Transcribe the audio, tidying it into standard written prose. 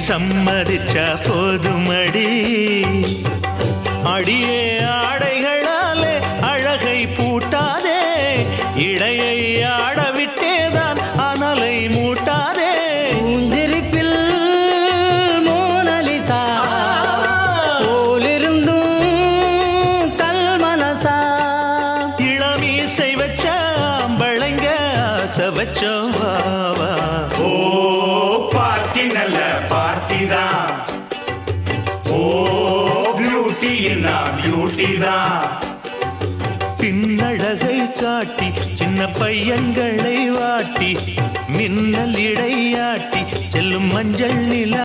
சம்மதிச்சா போதுமடி அடியே ஆடைகளாலே அழகை பூட்டாதே இடையை ஆடவிட்டேதான் அனலை மூட்டாதே ஊஞ்சிரிப்பில் மோனலிசா போலிருந்தும் கல் மனசா இளமீசை வச்சாம்பளைங்க ஆசை வச்சோம் வாவா ஓ பார்ட்டி நல்ல பார்ட்டி தான் ஓ பியூட்டி என்ன பியூட்டி தான் பின்னழகை காட்டி சின்ன பையன்களை வாட்டி மின்னல் இடையாட்டி செல்லும் மஞ்சள் நிலா